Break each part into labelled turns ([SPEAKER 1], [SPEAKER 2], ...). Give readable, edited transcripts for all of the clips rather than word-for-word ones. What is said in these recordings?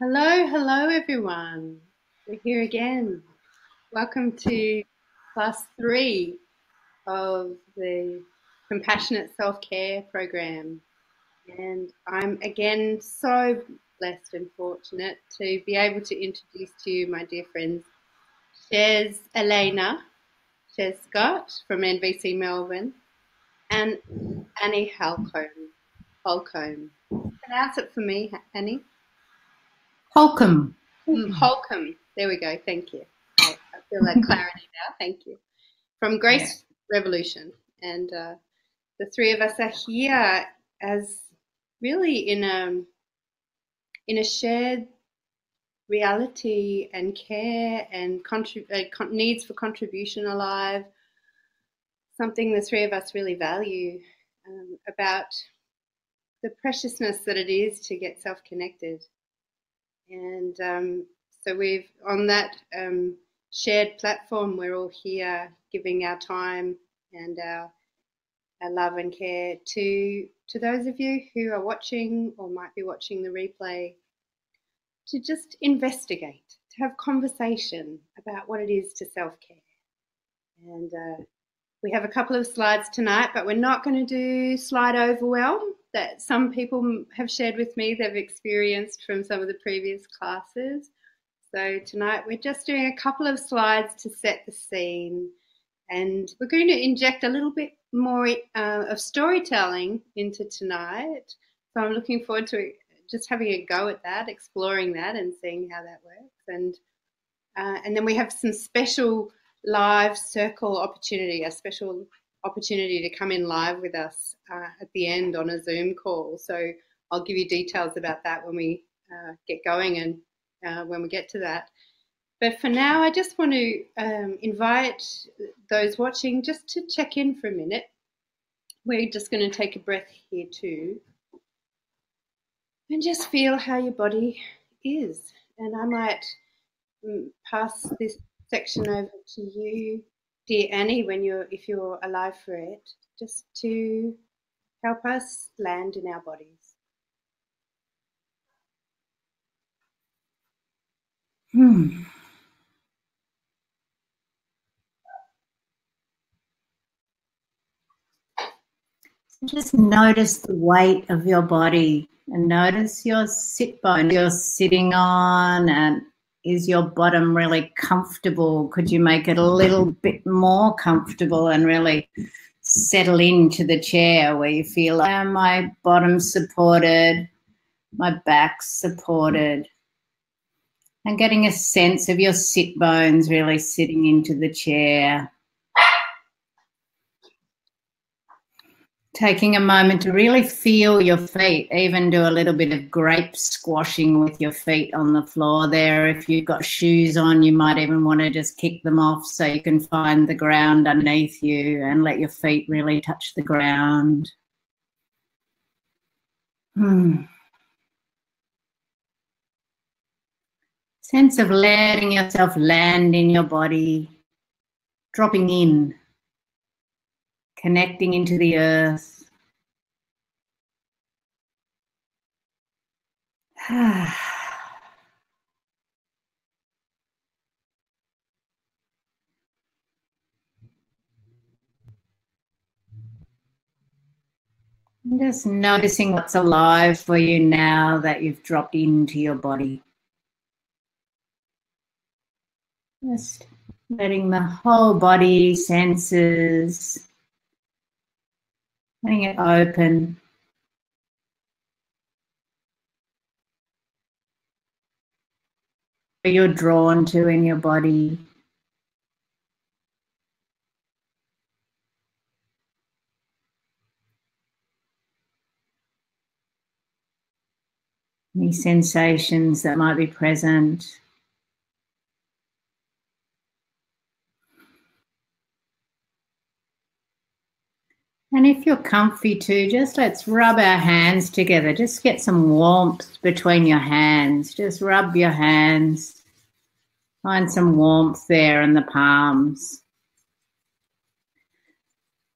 [SPEAKER 1] Hello, hello everyone. We're here again. Welcome to class 3 of the Compassionate Self-Care program. And I'm again so blessed and fortunate to be able to introduce to you my dear friends, Shez Scott from NBC Melbourne, and Annie Holcomb. Pronounce it for me, Annie.
[SPEAKER 2] Holcomb.
[SPEAKER 1] Holcomb. There we go. Thank you. I feel that clarity now. Thank you. From Grace Revolution. And the three of us are here as really in a shared reality and care and needs for contribution alive, something the three of us really value about the preciousness that it is to get self-connected. And so we've, on that shared platform, we're all here giving our time and our love and care to those of you who are watching or might be watching the replay, to just investigate, to have conversation about what it is to self-care. And we have a couple of slides tonight, but we're not going to do slide overwhelm that some people have shared with me they've experienced from some of the previous classes. So tonight we're just doing a couple of slides to set the scene, and we're going to inject a little bit more of storytelling into tonight. So I'm looking forward to just having a go at that, exploring that and seeing how that works. And then we have some special live circle opportunity, a special opportunity to come in live with us at the end on a Zoom call. So I'll give you details about that when we get going and when we get to that. But for now, I just want to invite those watching just to check in for a minute. We're just going to take a breath here too and just feel how your body is. And I might pass this section over to you, dear Annie, if you're alive for it, just to help us land in our bodies.
[SPEAKER 2] Just notice the weight of your body and notice your sit bone you're sitting on, and is your bottom really comfortable? Could you make it a little bit more comfortable and really settle into the chair where you feel like my bottom's supported, my back's supported, and getting a sense of your sit bones really sitting into the chair. Taking a moment to really feel your feet, even do a little bit of grape squashing with your feet on the floor there. If you've got shoes on, you might even want to just kick them off so you can find the ground underneath you and let your feet really touch the ground. Sense of letting yourself land in your body, dropping in, connecting into the earth. Just noticing what's alive for you now that you've dropped into your body. Just letting the whole body, senses, letting it open. Where you're drawn to in your body. Any sensations that might be present. And if you're comfy too, just let's rub our hands together. Just get some warmth between your hands. Just rub your hands. Find some warmth there in the palms.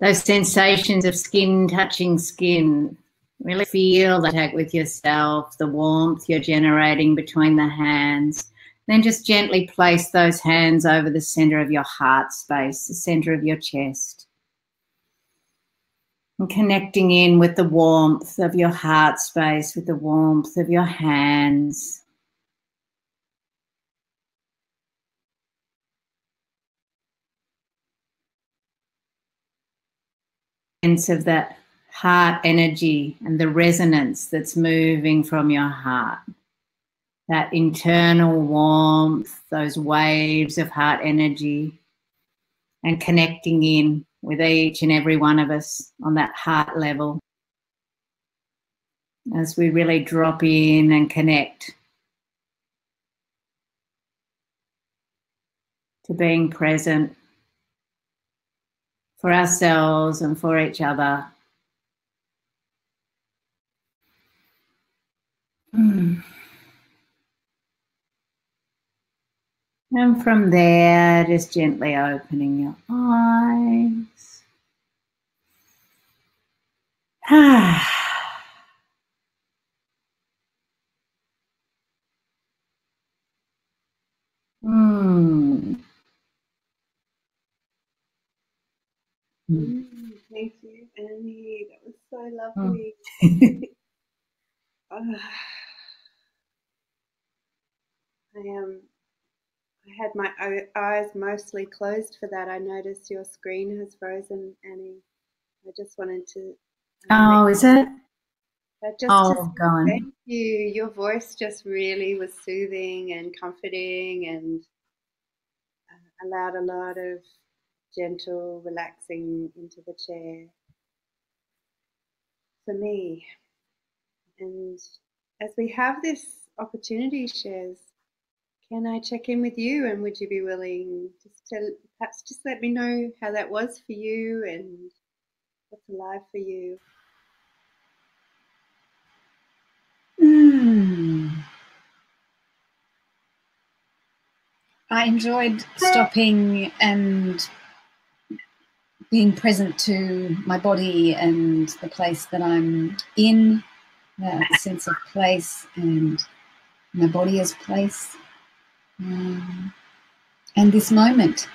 [SPEAKER 2] Those sensations of skin touching skin. Really feel the contact with yourself, the warmth you're generating between the hands. Then just gently place those hands over the center of your heart space, the center of your chest. And connecting in with the warmth of your heart space, with the warmth of your hands. Sense of that heart energy and the resonance that's moving from your heart. That internal warmth, those waves of heart energy, and connecting in with each and every one of us on that heart level. As we really drop in and connect to being present for ourselves and for each other. And from there, just gently opening your eyes.
[SPEAKER 1] Thank you, Annie. That was so lovely. I had my eyes mostly closed for that. I noticed your screen has frozen, Annie. I just wanted to.
[SPEAKER 2] Oh, is it?
[SPEAKER 1] Go on. Thank you. Your voice just really was soothing and comforting, and allowed a lot of gentle relaxing into the chair for me. And as we have this opportunity, Shares, can I check in with you, and would you be willing to perhaps just let me know how that was for you and what's alive for you?
[SPEAKER 3] I enjoyed stopping and being present to my body and the place that I'm in, the sense of place and my body as place, and this moment,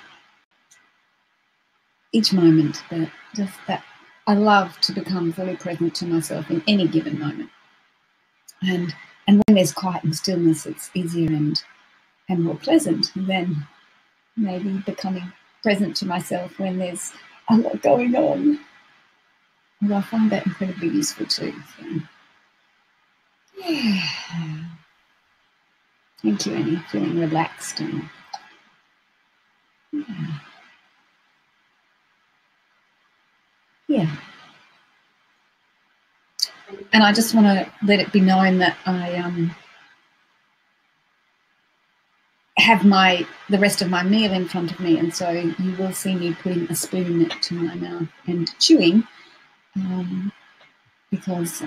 [SPEAKER 3] each moment, but just that I love to become fully present to myself in any given moment. And when there's quiet and stillness, it's easier and more pleasant than maybe becoming present to myself when there's a lot going on. And I find that incredibly useful too. So, yeah. Thank you, Annie. Feeling relaxed and yeah. And I just want to let it be known that I have the rest of my meal in front of me, and so you will see me putting a spoon to my mouth and chewing, because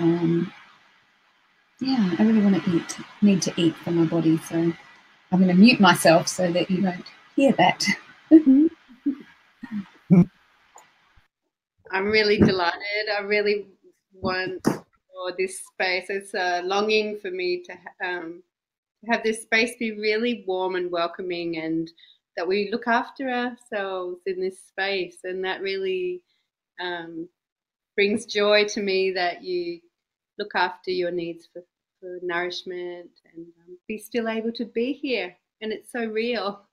[SPEAKER 3] yeah, I really want to need to eat for my body, so I'm going to mute myself so that you don't hear that.
[SPEAKER 1] I'm really delighted. I really want for this space. It's a longing for me to have this space be really warm and welcoming, and that we look after ourselves in this space. And that really brings joy to me, that you look after your needs for nourishment and be still able to be here. And it's so real.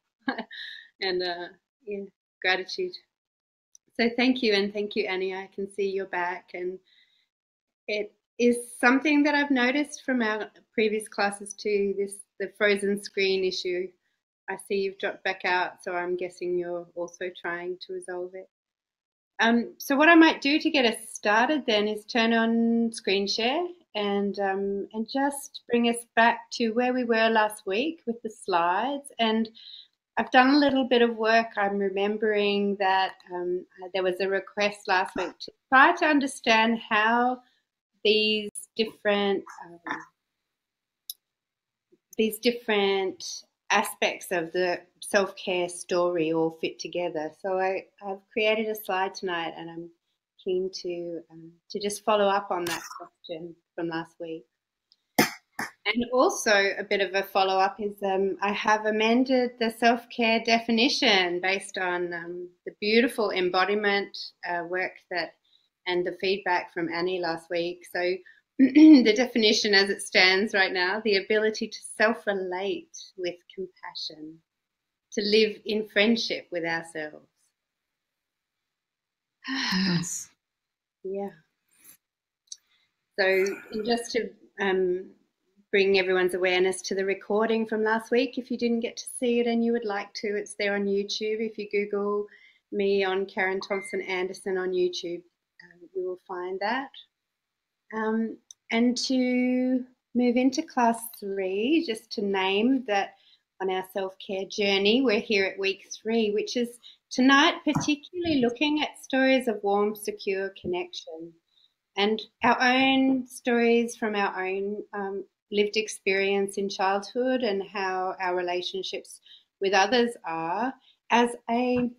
[SPEAKER 1] And yeah, gratitude. So thank you, and thank you, Annie. I can see you're back, and it is something that I've noticed from our previous classes too, the frozen screen issue. I see you've dropped back out, so I'm guessing you're also trying to resolve it. So what I might do to get us started then is turn on screen share and just bring us back to where we were last week with the slides. And I've done a little bit of work. I'm remembering that there was a request last week to try to understand how these different aspects of the self-care story all fit together. So I've created a slide tonight, and I'm keen to just follow up on that question from last week. And also a bit of a follow-up is I have amended the self-care definition based on the beautiful embodiment work and the feedback from Annie last week. So the definition as it stands right now, the ability to self-relate with compassion, to live in friendship with ourselves.
[SPEAKER 2] Yes.
[SPEAKER 1] Yeah. So just to bring everyone's awareness to the recording from last week, if you didn't get to see it and you would like to, it's there on YouTube. If you Google me on Karen Thompson-Anderson on YouTube, you will find that. And to move into class 3, just to name that on our self-care journey, we're here at week 3, which is tonight particularly looking at stories of warm, secure connection and our own stories from our own lived experience in childhood and how our relationships with others are as a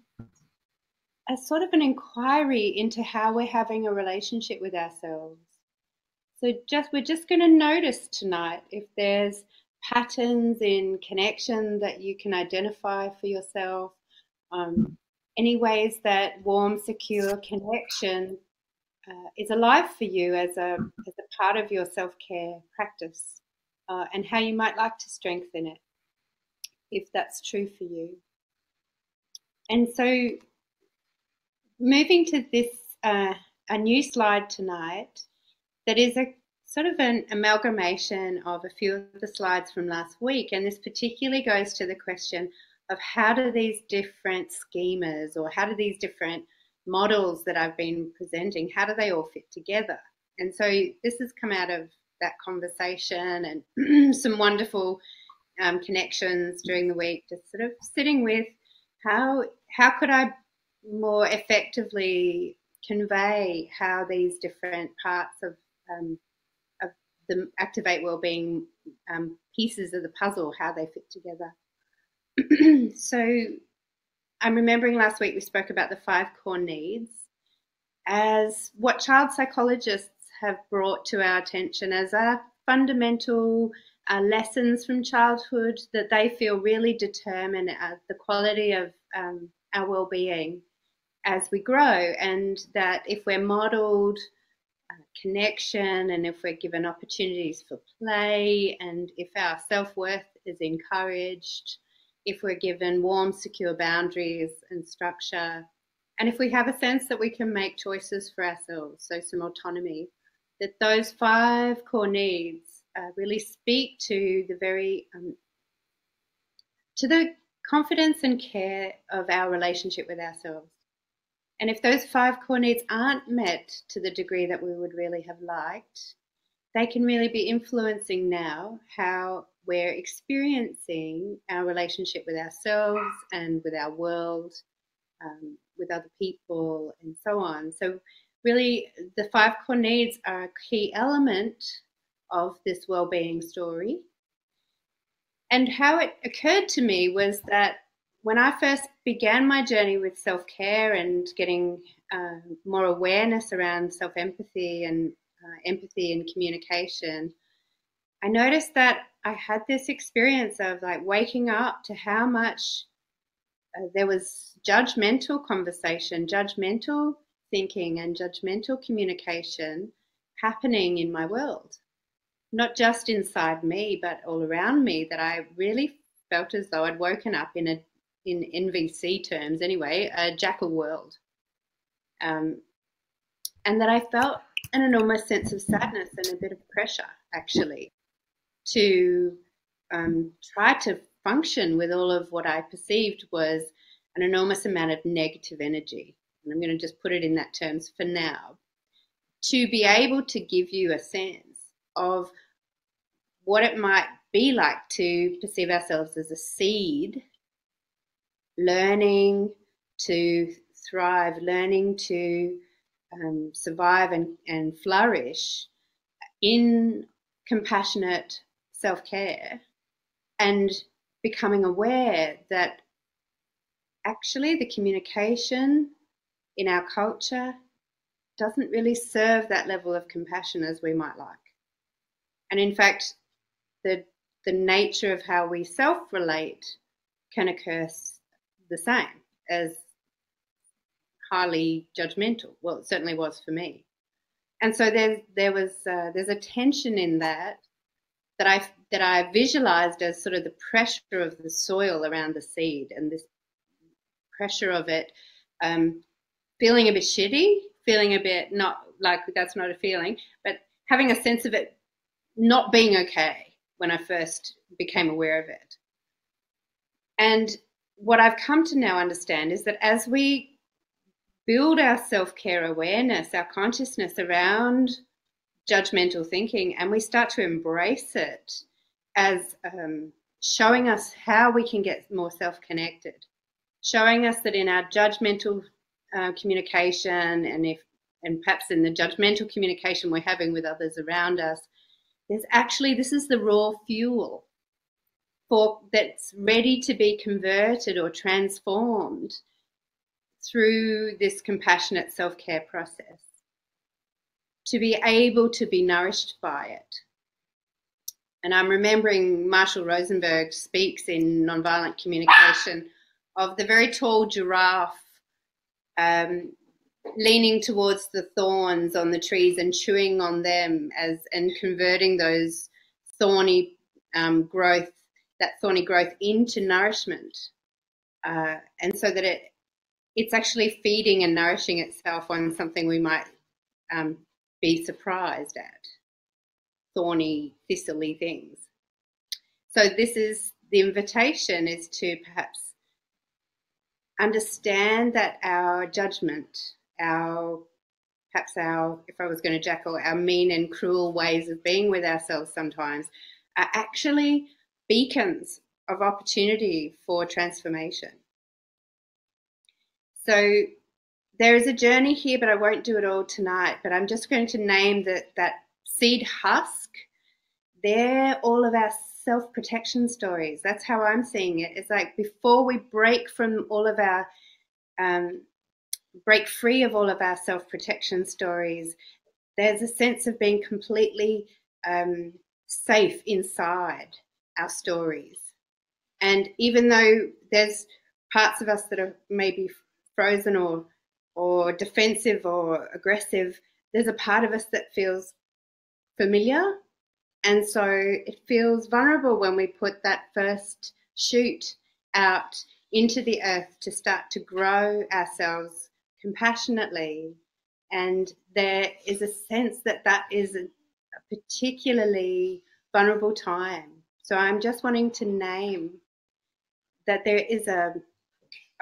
[SPEAKER 1] sort of an inquiry into how we're having a relationship with ourselves. So we're just going to notice tonight if there's patterns in connection that you can identify for yourself, any ways that warm, secure connection is alive for you as a part of your self-care practice, and how you might like to strengthen it if that's true for you. And so moving to this, a new slide tonight that is a sort of an amalgamation of a few of the slides from last week, and this particularly goes to the question of how do these different schemas or how do these different models that I've been presenting, how do they all fit together? And so this has come out of that conversation and some wonderful connections during the week, just sort of sitting with how could I more effectively convey how these different parts of the Activate Wellbeing pieces of the puzzle, how they fit together. So I'm remembering last week we spoke about the 5 core needs as what child psychologists have brought to our attention as our fundamental lessons from childhood that they feel really determine the quality of our well-being as we grow, and that if we're modelled connection and if we're given opportunities for play and if our self-worth is encouraged, if we're given warm, secure boundaries and structure, and if we have a sense that we can make choices for ourselves, so some autonomy, that those 5 core needs really speak to the very to the confidence and care of our relationship with ourselves. And if those 5 core needs aren't met to the degree that we would really have liked, they can really be influencing now how we're experiencing our relationship with ourselves and with our world, with other people, and so on. So really, the 5 core needs are a key element of this well-being story. And how it occurred to me was that when I first began my journey with self-care and getting more awareness around self-empathy and empathy and communication, I noticed that I had this experience of like waking up to how much there was judgmental conversation, judgmental thinking and judgmental communication happening in my world. Not just inside me, but all around me, that I really felt as though I'd woken up in NVC terms anyway, a jackal world. And that I felt an enormous sense of sadness and a bit of pressure, actually, to try to function with all of what I perceived was an enormous amount of negative energy. And I'm going to just put it in that terms for now. To be able to give you a sense of what it might be like to perceive ourselves as a seed, learning to thrive, learning to survive and flourish in compassionate self-care, and becoming aware that actually the communication in our culture doesn't really serve that level of compassion as we might like. And in fact, the nature of how we self-relate can occur the same as highly judgmental. Well, it certainly was for me. And so there's a tension in that I visualized as sort of the pressure of the soil around the seed, and this pressure of it feeling a bit shitty, feeling a bit not like that's not a feeling, but having a sense of it not being okay when I first became aware of it. And what I've come to now understand is that as we build our self-care awareness, our consciousness around judgmental thinking, and we start to embrace it as showing us how we can get more self-connected, showing us that in our judgmental communication and perhaps in the judgmental communication we're having with others around us, this is the raw fuel that's ready to be converted or transformed through this compassionate self-care process, to be able to be nourished by it. And I'm remembering Marshall Rosenberg speaks in Nonviolent Communication of the very tall giraffe leaning towards the thorns on the trees and chewing on them and converting those thorny growth into nourishment, and so that it's actually feeding and nourishing itself on something we might be surprised at, thorny, thistly things. So this is the invitation, is to perhaps understand that our judgment, if I was going to jackal, our mean and cruel ways of being with ourselves sometimes are actually beacons of opportunity for transformation. So there is a journey here, but I won't do it all tonight, but I'm just going to name that seed husk. They're all of our self-protection stories. That's how I'm seeing it. It's like before we break from all of our, break free of all of our self-protection stories, there's a sense of being completely safe inside our stories. And even though there's parts of us that are maybe frozen or defensive or aggressive, there's a part of us that feels familiar. And so it feels vulnerable when we put that first shoot out into the earth to start to grow ourselves compassionately. And there is a sense that is a particularly vulnerable time. So I'm just wanting to name that there is a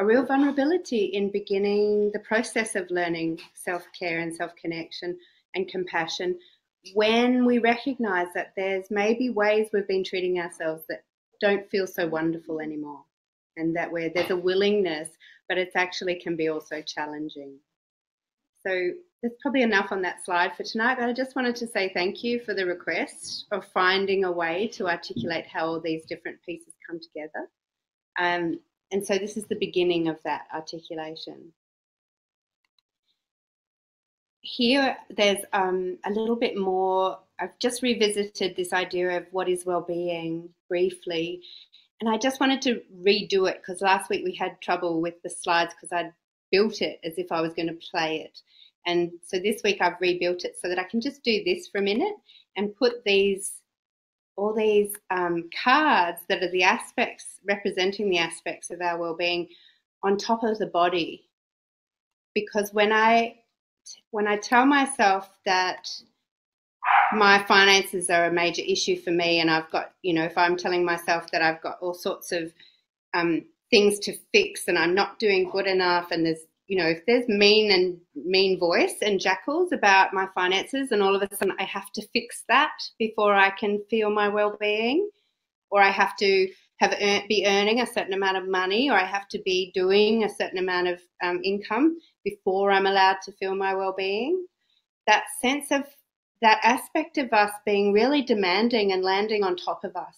[SPEAKER 1] real vulnerability in beginning the process of learning self-care and self-connection and compassion, when we recognize that there's maybe ways we've been treating ourselves that don't feel so wonderful anymore, and that there's a willingness, but it actually can be also challenging. So there's probably enough on that slide for tonight, but I just wanted to say thank you for the request of finding a way to articulate how all these different pieces come together. And so this is the beginning of that articulation. Here, there's a little bit more. I've just revisited this idea of what is well-being briefly, and I just wanted to redo it because last week we had trouble with the slides because I'd built it as if I was going to play it. And so this week I've rebuilt it so that I can just do this for a minute and put all these cards that are the aspects, representing the aspects of our well-being, on top of the body. Because when I tell myself that my finances are a major issue for me, and I've got, if I'm telling myself that I've got all sorts of things to fix and I'm not doing good enough, and there's, if there's mean voice and jackals about my finances, and all of a sudden I have to fix that before I can feel my well-being, or I have to be earning a certain amount of money, or I have to be doing a certain amount of income before I'm allowed to feel my well-being. That sense of that aspect of us being really demanding and landing on top of us.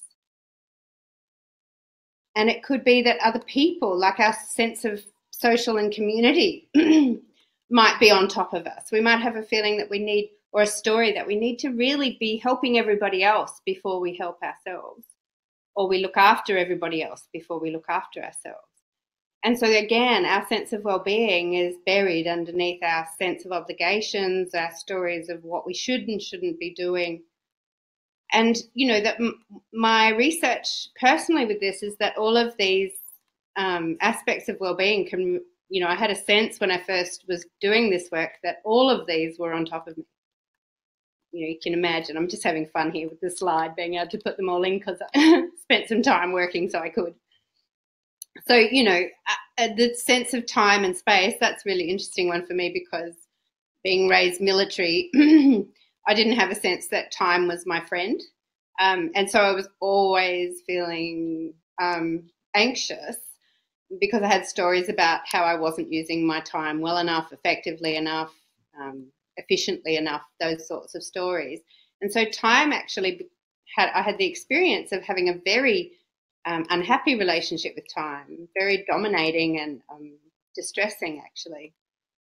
[SPEAKER 1] And it could be that other people, like our sense of social and community, might be on top of us. We might have a feeling that we need, or a story that we need to really be helping everybody else before we help ourselves, or we look after everybody else before we look after ourselves. And so again, our sense of well-being is buried underneath our sense of obligations, our stories of what we should and shouldn't be doing. And, you know, that my research personally with this is that all of these aspects of well-being can, you know, I had a sense when I first was doing this work that all of these were on top of me. You know, you can imagine, I'm just having fun here with the slide, being able to put them all in because I spent some time working so I could. So, you know, the sense of time and space, that's a really interesting one for me because being raised military, I didn't have a sense that time was my friend. And so I was always feeling anxious because I had stories about how I wasn't using my time well enough, effectively enough, efficiently enough, those sorts of stories. And so time actually I had the experience of having a very unhappy relationship with time, very dominating and distressing actually.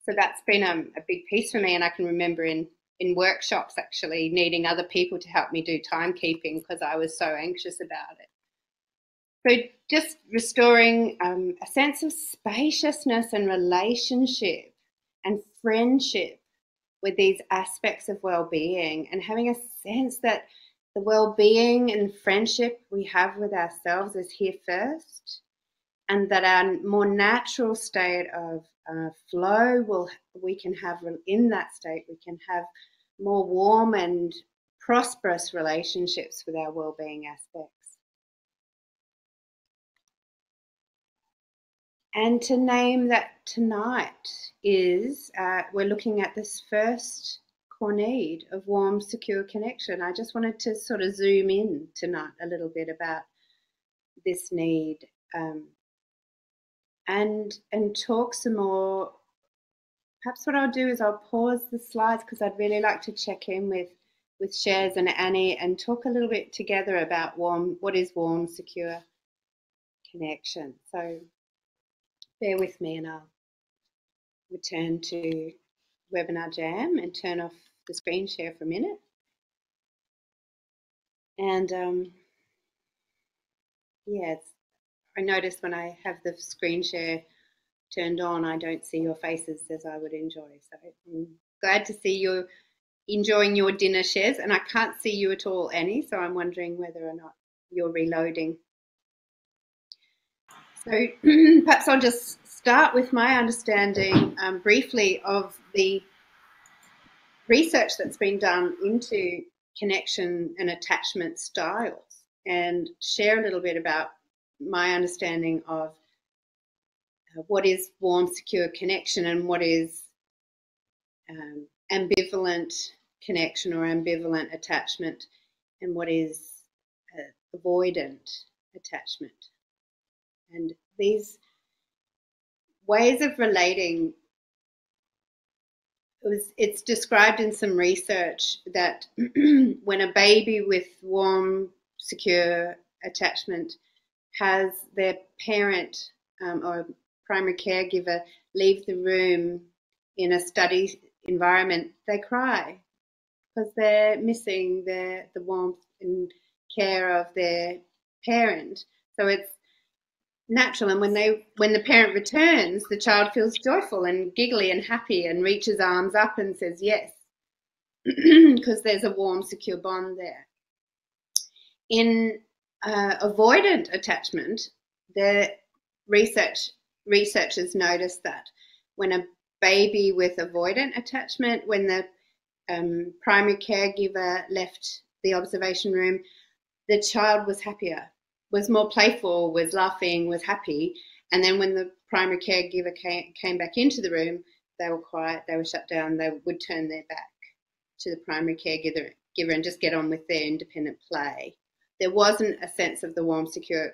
[SPEAKER 1] So that's been a big piece for me, and I can remember in workshops actually needing other people to help me do timekeeping because I was so anxious about it. So just restoring a sense of spaciousness and relationship and friendship with these aspects of well-being, and having a sense that the well-being and friendship we have with ourselves is here first, and that our more natural state of flow we can have in that state, we can have more warm and prosperous relationships with our well-being aspects. And to name that tonight is, we're looking at this first core need of warm, secure connection. I just wanted to sort of zoom in tonight a little bit about this need and talk some more. Perhaps what I'll do is I'll pause the slides because I'd really like to check in with Shez and Annie and talk a little bit together about what is warm, secure connection. So bear with me and I'll return to Webinar Jam and turn off the screen share for a minute. And yeah, I notice when I have the screen share turned on, I don't see your faces as I would enjoy. So I'm glad to see you enjoying your dinner, Shez, and I can't see you at all, Annie, so I'm wondering whether or not you're reloading. So perhaps I'll just start with my understanding briefly of the research that's been done into connection and attachment styles and share a little bit about my understanding of what is warm, secure connection and what is ambivalent connection or ambivalent attachment, and what is avoidant attachment. And these ways of relating, it's described in some research that when a baby with warm, secure attachment has their parent or primary caregiver leave the room in a study environment, they cry because they're missing the warmth and care of their parent. So it's natural, and when the parent returns, the child feels joyful and giggly and happy and reaches arms up and says yes, because there's a warm, secure bond there. In avoidant attachment, the researchers noticed that when a baby with avoidant attachment, when the primary caregiver left the observation room, the child was happier, was more playful, was laughing, was happy. And then when the primary caregiver came back into the room, they were quiet, they were shut down, they would turn their back to the primary caregiver and just get on with their independent play. There wasn't a sense of the warm, secure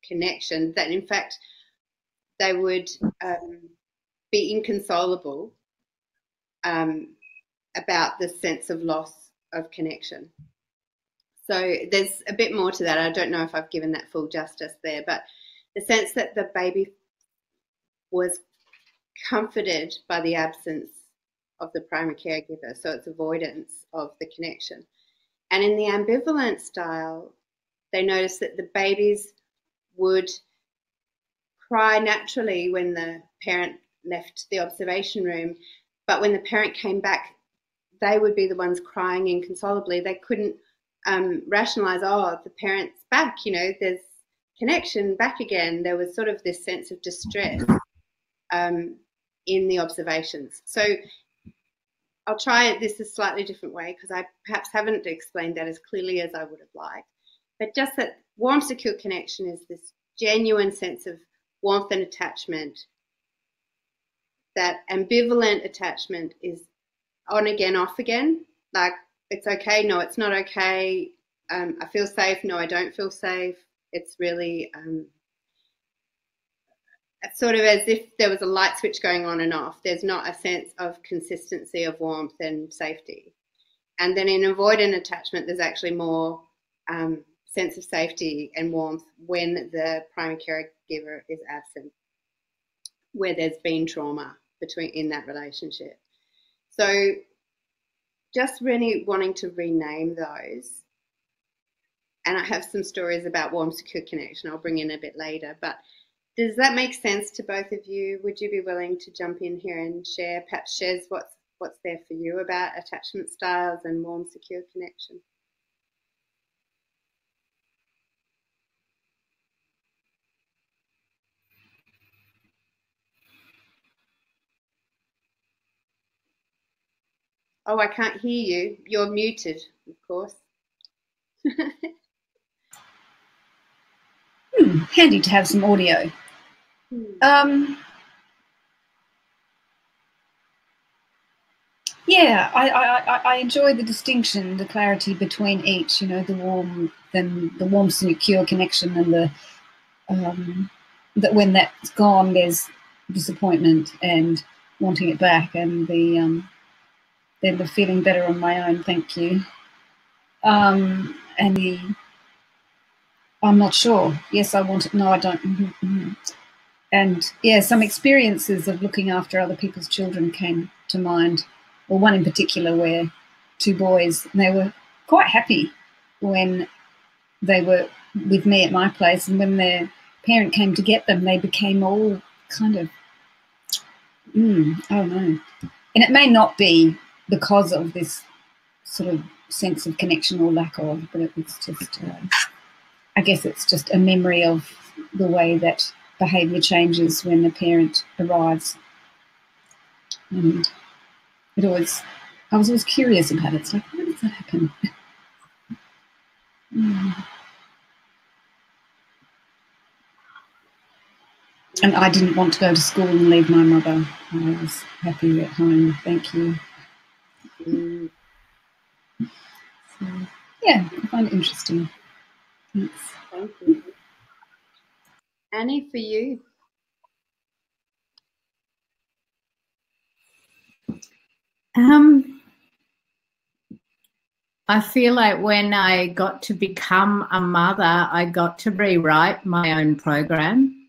[SPEAKER 1] connection, that in fact they would be inconsolable about the sense of loss of connection. So there's a bit more to that. I don't know if I've given that full justice there, but the sense that the baby was comforted by the absence of the primary caregiver, so it's avoidance of the connection. And in the ambivalent style, they noticed that the babies would cry naturally when the parent left the observation room, but when the parent came back, they would be the ones crying inconsolably. They couldn't rationalize, oh, the parent's back, you know, there's connection back again. There was sort of this sense of distress in the observations. So I'll try this a slightly different way because I perhaps haven't explained that as clearly as I would have liked. But just that warm, secure connection is this genuine sense of warmth and attachment. That ambivalent attachment is on again, off again. Like, it's okay, no, it's not okay. I feel safe, no, I don't feel safe. It's really it's sort of as if there was a light switch going on and off. There's not a sense of consistency of warmth and safety. And then in avoidant attachment, there's actually more sense of safety and warmth when the primary caregiver is absent, where there's been trauma in that relationship. So just really wanting to rename those. And I have some stories about warm, secure connection I'll bring in a bit later. But does that make sense to both of you? Would you be willing to jump in here and share, perhaps shares what's there for you about attachment styles and warm, secure connection? Oh, I can't hear you. You're muted, of course.
[SPEAKER 3] Handy to have some audio. Yeah, I enjoy the distinction, the clarity between each. You know, the warm, secure connection, and the that when that's gone, there's disappointment and wanting it back, and then the feeling better on my own. Thank you. And the I'm not sure. Yes, I want it. No, I don't. And yeah, some experiences of looking after other people's children came to mind. Well, one in particular where two boys, they were quite happy when they were with me at my place, and when their parent came to get them, they became all kind of, I don't know. And it may not be because of this sort of sense of connection or lack of, but it's just, I guess it's just a memory of the way that behaviour changes when the parent arrives. And I was always curious about it. It's like, why does that happen? And I didn't want to go to school and leave my mother. I was happy at home. Thank you. So, yeah, I find it interesting. Thanks.
[SPEAKER 1] Thank you. Annie, for you?
[SPEAKER 2] I feel like when I got to become a mother, I got to rewrite my own program,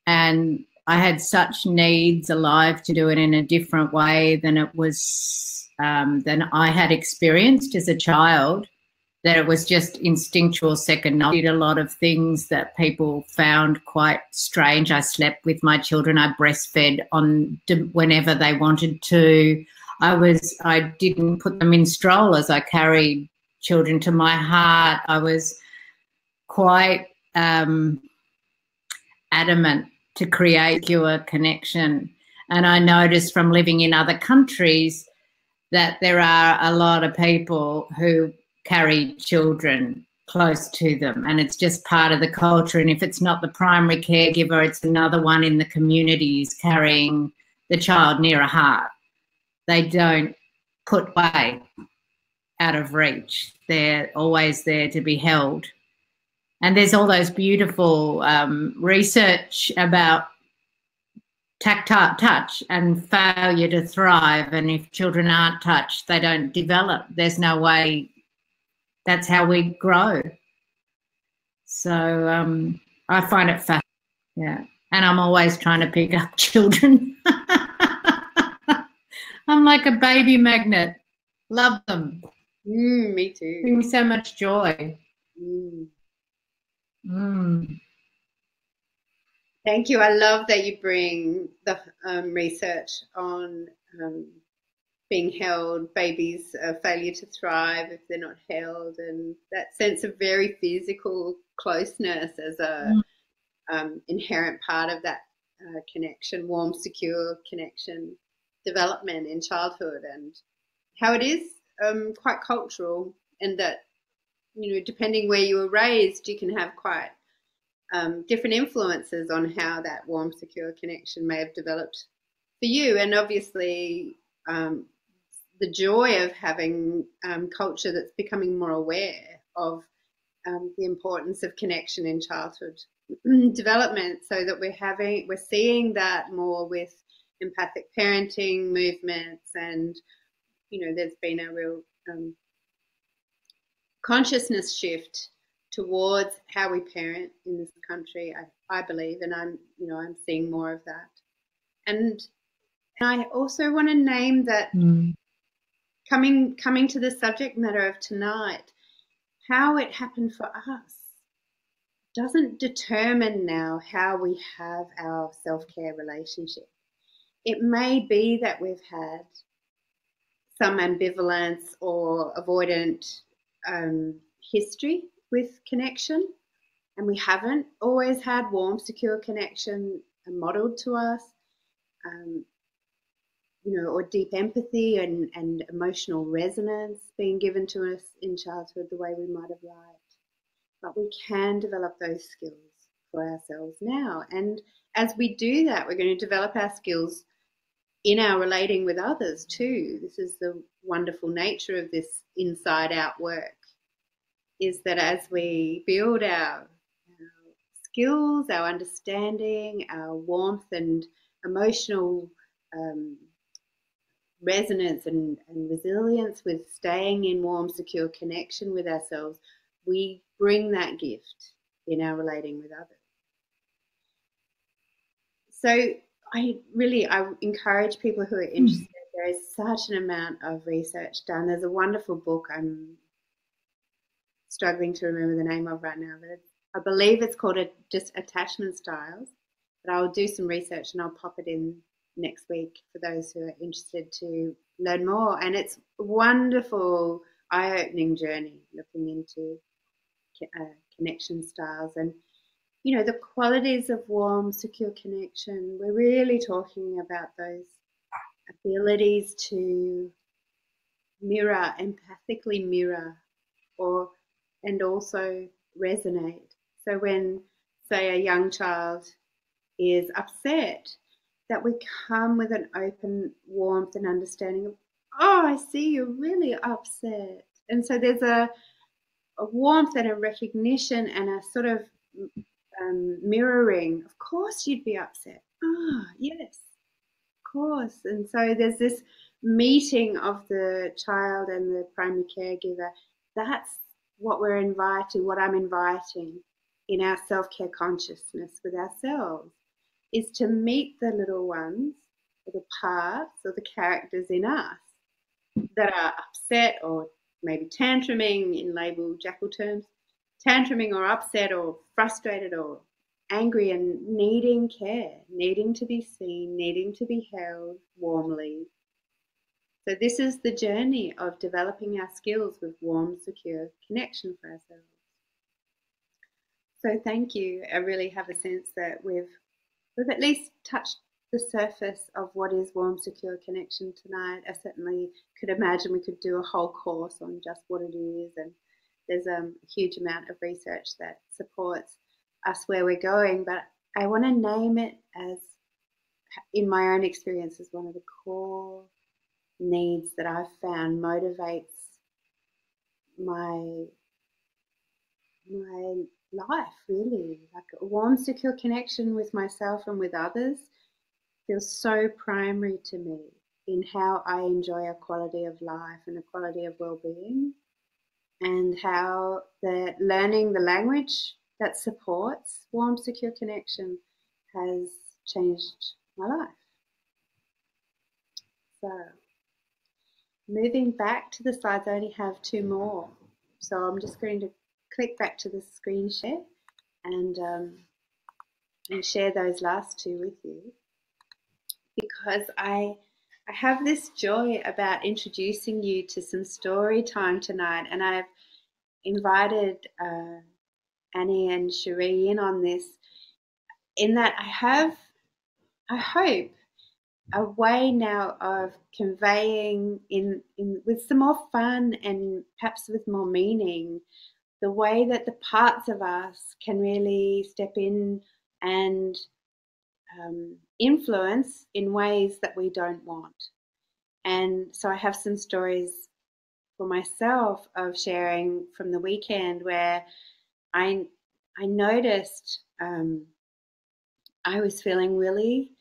[SPEAKER 2] and I had such needs alive to do it in a different way than it was than I had experienced as a child, that it was just instinctual second nature. I did a lot of things that people found quite strange. I slept with my children. I breastfed on whenever they wanted to. I didn't put them in strollers. I carried children to my heart. I was quite adamant to create secure connection. And I noticed from living in other countries that there are a lot of people who carry children close to them, and it's just part of the culture. And if it's not the primary caregiver, it's another one in the communities carrying the child near a heart. They don't put away out of reach. They're always there to be held. And there's all those beautiful research about tactile touch and failure to thrive. And if children aren't touched, they don't develop. There's no way. That's how we grow. So I find it fascinating. Yeah. And I'm always trying to pick up children. I'm like a baby magnet. Love them.
[SPEAKER 1] Me too.
[SPEAKER 2] Bring me so much joy.
[SPEAKER 1] Thank you. I love that you bring the research on being held, babies' failure to thrive if they're not held, and that sense of very physical closeness as a inherent part of that connection, warm, secure connection development in childhood, and how it is quite cultural, and that, you know, depending where you were raised, you can have quite different influences on how that warm, secure connection may have developed for you. And obviously, the joy of having culture that's becoming more aware of the importance of connection in childhood development, so that we're seeing that more with empathic parenting movements, and, you know, there's been a real consciousness shift towards how we parent in this country, I believe, and I'm seeing more of that. And I also want to name that coming to the subject matter of tonight, how it happened for us doesn't determine now how we have our self-care relationship. It may be that we've had some ambivalence or avoidant history with connection, and we haven't always had warm, secure connection modeled to us, you know, or deep empathy and emotional resonance being given to us in childhood the way we might have liked. But we can develop those skills for ourselves now. And as we do that, we're going to develop our skills in our relating with others too. This is the wonderful nature of this inside-out work, is that as we build our skills, our understanding, our warmth and emotional resonance and resilience with staying in warm, secure connection with ourselves, we bring that gift in our relating with others. So I encourage people who are interested. There is such an amount of research done. There's a wonderful book I'm struggling to remember the name of right now, but I believe it's called just Attachment Styles. But I'll do some research and I'll pop it in next week for those who are interested to learn more. And it's a wonderful, eye-opening journey looking into connection styles and, you know, the qualities of warm, secure connection. We're really talking about those abilities to mirror, empathically mirror, and also resonate. So when, say, a young child is upset, that we come with an open warmth and understanding of, oh, I see you're really upset. And so there's a warmth and a recognition and a sort of mirroring. Of course you'd be upset. Ah, yes, of course. And so there's this meeting of the child and the primary caregiver. That's what we're inviting, what I'm inviting in our self-care consciousness with ourselves, is to meet the little ones, or the parts or the characters in us that are upset or maybe tantruming, in label jackal terms, tantruming or upset or frustrated or angry and needing care, needing to be seen, needing to be held warmly. So this is the journey of developing our skills with warm, secure connection for ourselves. So thank you. I really have a sense that we've at least touched the surface of what is warm, secure connection tonight. I certainly could imagine we could do a whole course on just what it is, and there's a huge amount of research that supports us where we're going, but I want to name it as, in my own experience, as one of the core needs that I've found motivates my life, really. Like a warm, secure connection with myself and with others feels so primary to me in how I enjoy a quality of life and a quality of well-being, and how learning the language that supports warm, secure connection has changed my life. So moving back to the slides, I only have 2 more. So I'm just going to click back to the screen share and share those last 2 with you, because I have this joy about introducing you to some story time tonight, and I've invited Annie and Cherie in on this, in that I have, I hope, a way now of conveying in with some more fun and perhaps with more meaning, the way that the parts of us can really step in and influence in ways that we don't want. And so I have some stories for myself of sharing from the weekend where I noticed I was feeling really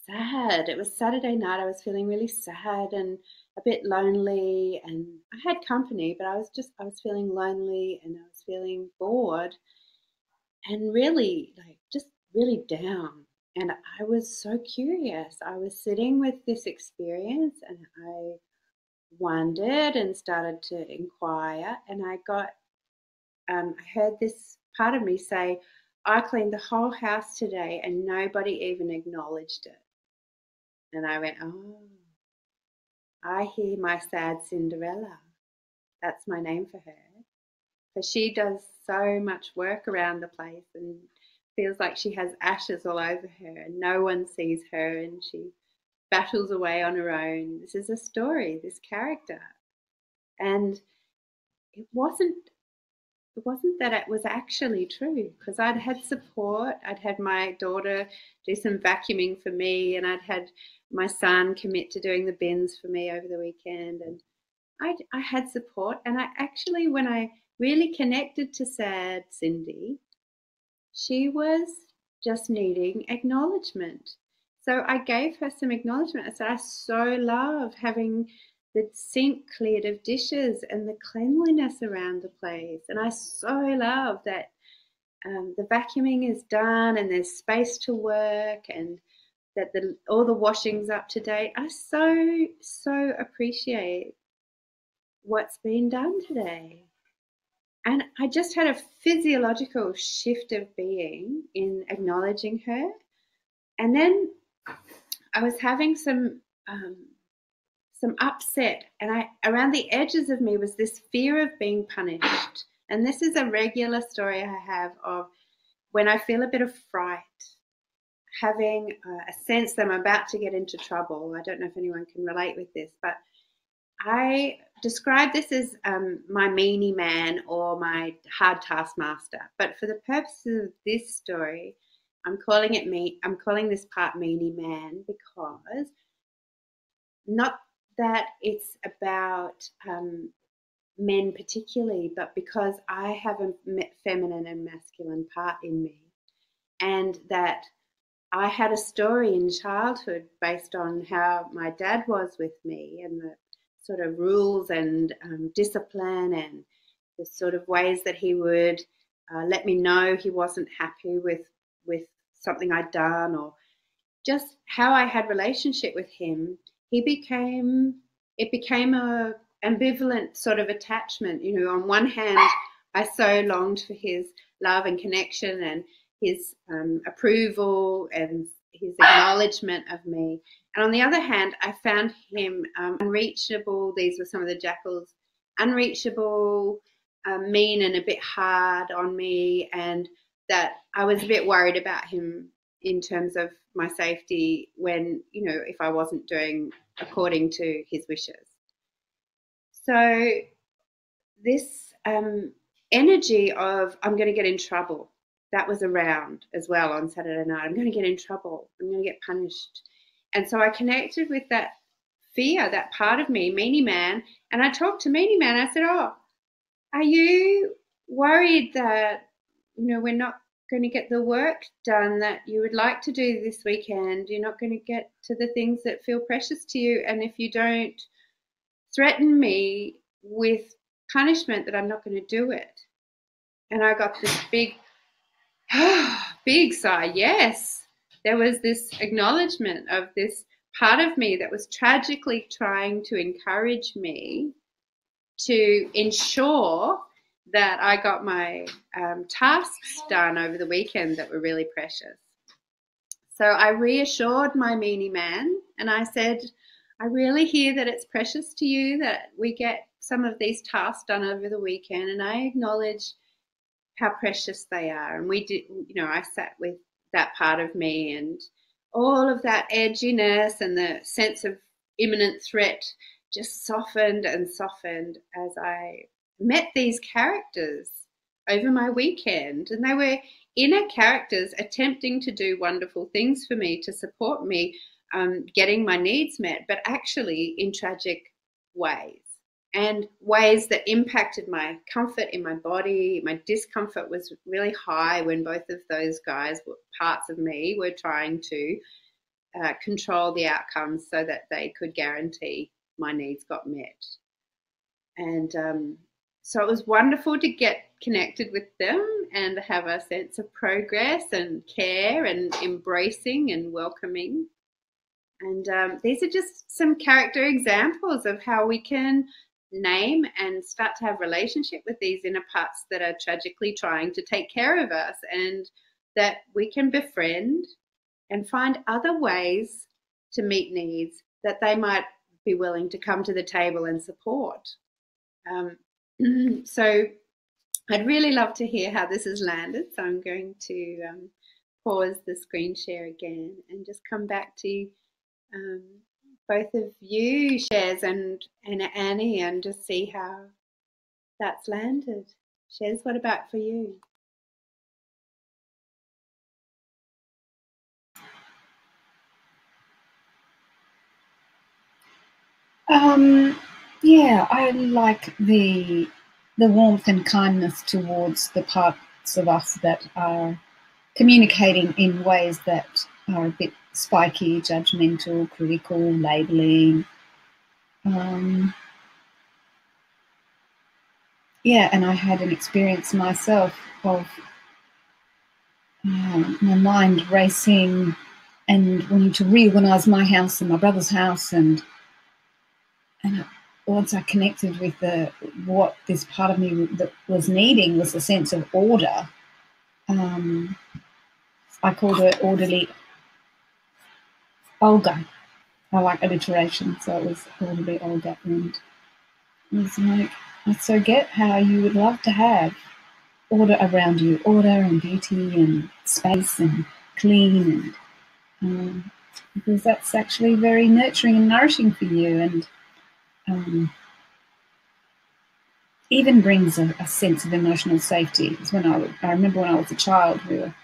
[SPEAKER 1] sad. It was Saturday night. I was feeling really sad and a bit lonely, and I had company, but I was feeling lonely, and I was feeling bored and really just really down. And I was so curious. I was sitting with this experience, and I wondered and started to inquire, and I heard this part of me say, I cleaned the whole house today and nobody even acknowledged it. And I went, oh, I hear my sad Cinderella. That's my name for her. Because she does so much work around the place and feels like she has ashes all over her and no one sees her, and she battles away on her own. This is a story, this character. And it wasn't that it was actually true, because I'd had support. I'd had my daughter do some vacuuming for me, and I'd had my son commit to doing the bins for me over the weekend, and I had support. And I actually, when I really connected to sad Cindy, she was just needing acknowledgement. So I gave her some acknowledgement. I said, I so love having the sink cleared of dishes and the cleanliness around the place. And I so love that the vacuuming is done and there's space to work, and that all the washing's up to date. I so appreciate what's been done today. And I just had a physiological shift of being in acknowledging her. And then I was having some upset, and around the edges of me was this fear of being punished. And this is a regular story I have of when I feel a bit of fright, having a sense that I'm about to get into trouble. I don't know if anyone can relate with this, but I describe this as my meanie man or my hard taskmaster. But for the purposes of this story, I'm calling this part meanie man, because not that it's about men particularly, but because I have a feminine and masculine part in me, and that I had a story in childhood based on how my dad was with me, and the sort of rules and discipline, and the sort of ways that he would let me know he wasn't happy with something I'd done, or just how I had relationship with him. It became a ambivalent sort of attachment. You know, on one hand, I so longed for his love and connection and his approval and his acknowledgement of me. And on the other hand, I found him unreachable. These were some of the jackals. Unreachable, mean and a bit hard on me, and that I was a bit worried about him in terms of my safety when, you know, if I wasn't doing according to his wishes. So this energy of I'm going to get in trouble, that was around as well on Saturday night. I'm going to get in trouble. I'm going to get punished. And so I connected with that fear, that part of me, Meanie Man, and I talked to Meanie Man. I said, oh, are you worried that, you know, we're not going to get the work done that you would like to do this weekend? You're not going to get to the things that feel precious to you. And if you don't threaten me with punishment, that I'm not going to do it. And I got this big sigh. Yes, there was this acknowledgement of this part of me that was tragically trying to encourage me to ensure that I got my tasks done over the weekend that were really precious. So I reassured my meanie man and I said, I really hear that it's precious to you that we get some of these tasks done over the weekend, and I acknowledge how precious they are. And we did, I sat with that part of me, and all of that edginess and the sense of imminent threat just softened and softened as I met these characters over my weekend. And they were inner characters attempting to do wonderful things for me, to support me getting my needs met, but actually in tragic ways, and ways that impacted my comfort in my body. My discomfort was really high when both of those guys, parts of me, were trying to control the outcomes so that they could guarantee my needs got met. And so it was wonderful to get connected with them and have a sense of progress and care and embracing and welcoming. And these are just some character examples of how we can name and start to have relationship with these inner parts that are tragically trying to take care of us, and that we can befriend and find other ways to meet needs that they might be willing to come to the table and support. So I'd really love to hear how this has landed. So I'm going to pause the screen share again and just come back to both of you, Shez and Annie, and just see how that's landed. Shez, what about for you?
[SPEAKER 3] Yeah, I like the warmth and kindness towards the parts of us that are communicating in ways that are a bit spiky, judgmental, critical, labelling. Yeah, and I had an experience myself of my mind racing and wanting to reorganise my house and my brother's house, and once I connected with what this part of me that was needing was a sense of order. I called her orderly Olga. I like alliteration, so it was orderly Olga, and it was like, I so get how you would love to have order around you, order and beauty and space and clean, and because that's actually very nurturing and nourishing for you, and even brings a sense of emotional safety. Because when I remember when I was a child, we were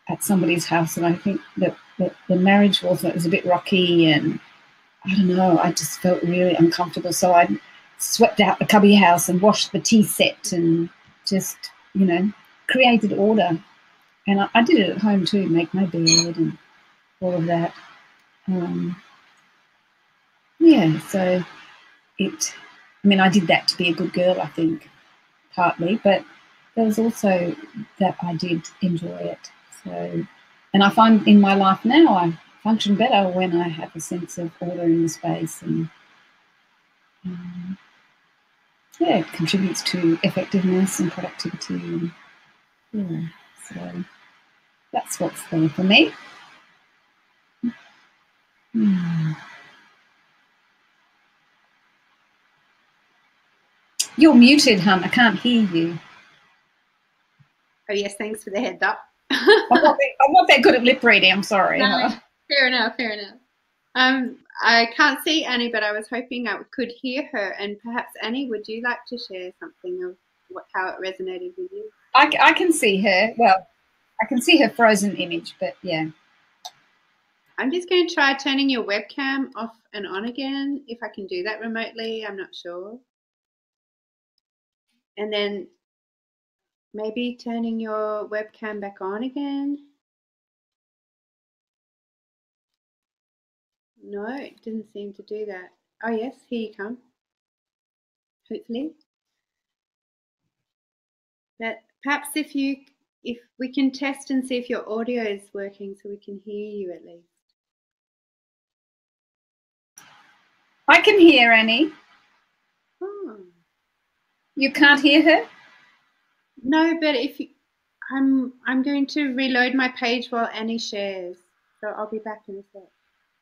[SPEAKER 3] at somebody's house, and I think that the marriage was a bit rocky, and I don't know, I just felt really uncomfortable. So I swept out the cubby house and washed the tea set and just, created order. And I did it at home too, make my bed and all of that. So I did that to be a good girl, I think, partly, but there was also that I did enjoy it. So, and I find in my life now I function better when I have a sense of order in the space, and it contributes to effectiveness and productivity. And, so that's what's there for me. You're muted, hun. I can't hear you.
[SPEAKER 1] Oh yes, thanks for the heads up.
[SPEAKER 3] I'm not that good at lip reading. I'm sorry.
[SPEAKER 1] No, fair enough. I can't see Annie, but I was hoping I could hear her. And perhaps, Annie, would you like to share something of how it resonated with you?
[SPEAKER 3] I can see her. Well, I can see her frozen image, but yeah.
[SPEAKER 1] I'm just going to try turning your webcam off and on again. If I can do that remotely, I'm not sure. And then maybe turning your webcam back on again. No, it didn't seem to do that. Oh yes, here you come. Hopefully. But perhaps if we can test and see if your audio is working so we can hear you at least.
[SPEAKER 3] I can hear Annie.
[SPEAKER 1] Oh.
[SPEAKER 3] You can't hear her?
[SPEAKER 1] No, but if you, I'm going to reload my page while Annie shares. So I'll be back in a sec.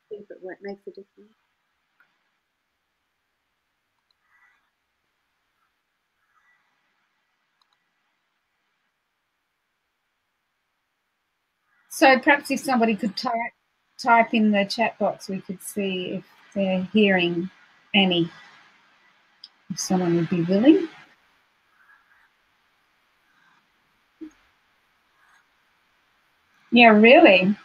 [SPEAKER 1] See if it makes a difference.
[SPEAKER 3] So perhaps if somebody could type in the chat box, we could see if they're hearing Annie. If someone would be willing. Yeah, really?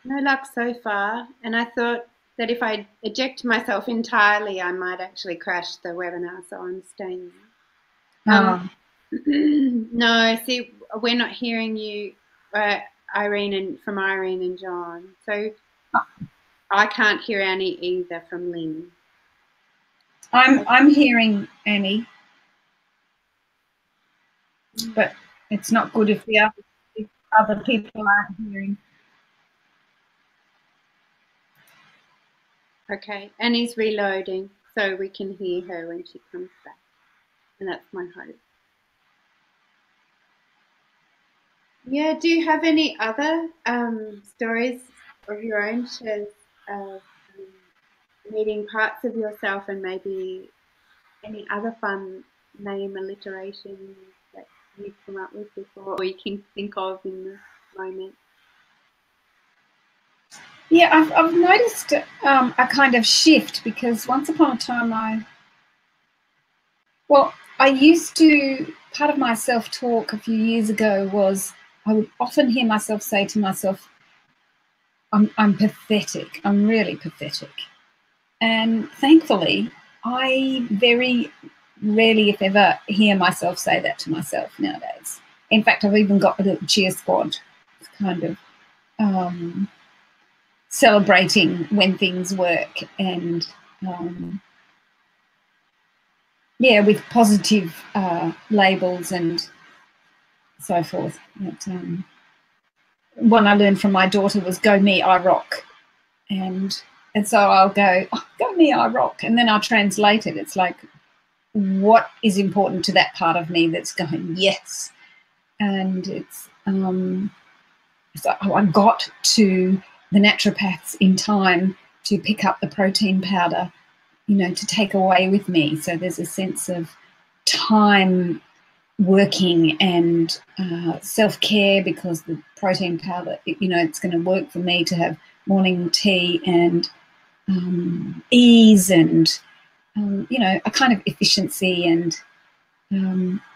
[SPEAKER 1] No luck so far, and I thought that if I eject myself entirely, I might actually crash the webinar, so I'm staying there. No, see, we're not hearing you, Irene and John, so I can't hear Annie either from Lynn.
[SPEAKER 3] I'm hearing Annie, but it's not good if the other people aren't hearing.
[SPEAKER 1] Okay, Annie's reloading, so we can hear her when she comes back, and that's my hope. Yeah, do you have any other stories of your own, Shez, of meeting parts of yourself and maybe any other fun name alliterations that you've come up with before or you can think of in this moment?
[SPEAKER 3] Yeah, I've noticed a kind of shift, because once upon a time I used to, part of my self-talk a few years ago was I would often hear myself say to myself, I'm pathetic, I'm really pathetic. And thankfully, I very rarely, if ever, hear myself say that to myself nowadays. In fact, I've even got a little cheer squad, kind of celebrating when things work, and yeah, with positive labels and so forth. But, one I learned from my daughter was "Go me, I rock," and so I'll go, oh, "Go me, I rock," and then I'll translate it. It's like, what is important to that part of me that's going yes, and it's so I got to the naturopaths in time to pick up the protein powder, you know, to take away with me. So there's a sense of time working and self-care, because the protein powder, you know, it's going to work for me to have morning tea and ease and, you know, a kind of efficiency. And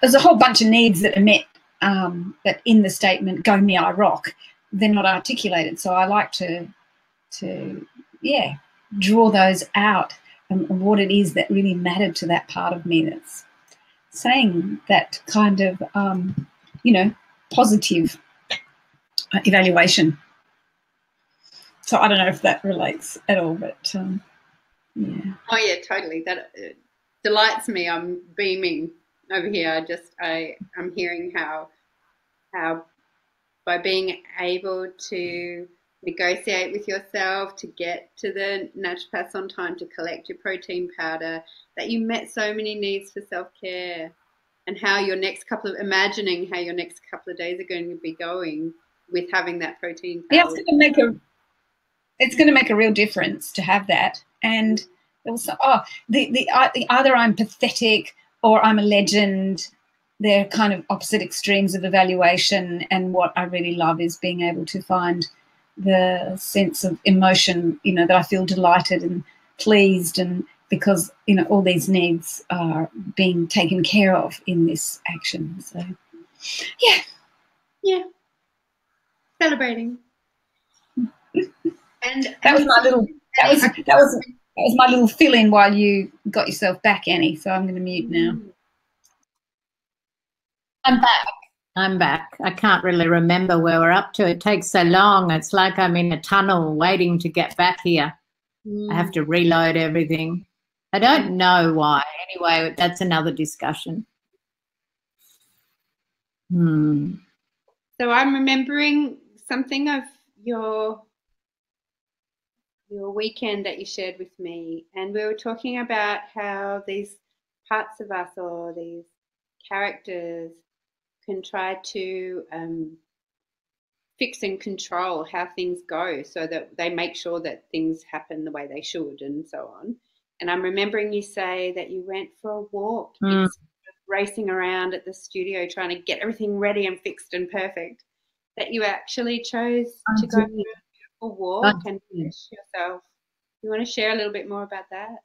[SPEAKER 3] there's a whole bunch of needs that are met, but in the statement, "Go me, I rock," they're not articulated. So I like to yeah, draw those out, and what it is that really mattered to that part of me that's saying that kind of, you know, positive evaluation. So I don't know if that relates at all, but yeah.
[SPEAKER 1] Oh yeah, totally. That delights me. I'm beaming over here. I'm hearing how by being able to negotiate with yourself to get to the naturopaths on time to collect your protein powder, that you met so many needs for self-care, and how imagining how your next couple of days are going to be going with having that protein powder.
[SPEAKER 3] Yeah, it's going to make a real difference to have that. And also, either I'm pathetic or I'm a legend. They're kind of opposite extremes of evaluation, and what I really love is being able to find the sense of emotion, you know, that I feel delighted and pleased, and because, you know, all these needs are being taken care of in this action. So yeah, celebrating.
[SPEAKER 1] And
[SPEAKER 3] that was my little fill-in while you got yourself back, Annie. So I'm going to mute now.
[SPEAKER 2] I'm back. I can't really remember where we're up to. It takes so long. It's like I'm in a tunnel waiting to get back here. I have to reload everything. I don't know why. Anyway, that's another discussion. Mm.
[SPEAKER 1] So I'm remembering something of your weekend that you shared with me, and we were talking about how these parts of us or these characters can try to fix and control how things go so that they make sure that things happen the way they should and so on. And I'm remembering you say that you went for a walk instead of racing around at the studio trying to get everything ready and fixed and perfect, that you actually chose to go for a beautiful walk and push yourself. You want to share a little bit more about that?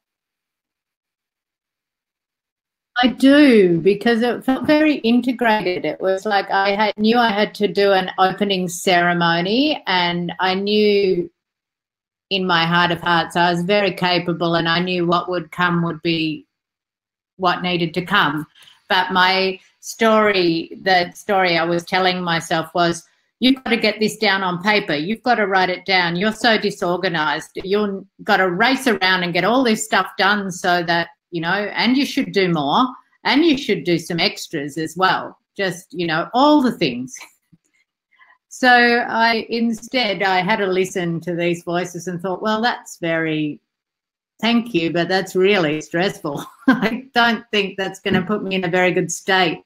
[SPEAKER 2] I do, because it felt very integrated. It was like I knew I had to do an opening ceremony, and I knew in my heart of hearts I was very capable, and I knew what would come would be what needed to come. But my story, the story I was telling myself was, you've got to get this down on paper. You've got to write it down. You're so disorganized. You've got to race around and get all this stuff done so that, you know, and you should do more, and you should do some extras as well. Just, you know, all the things. So I had to listen to these voices and thought, well, that's very, thank you, but that's really stressful. I don't think that's going to put me in a very good state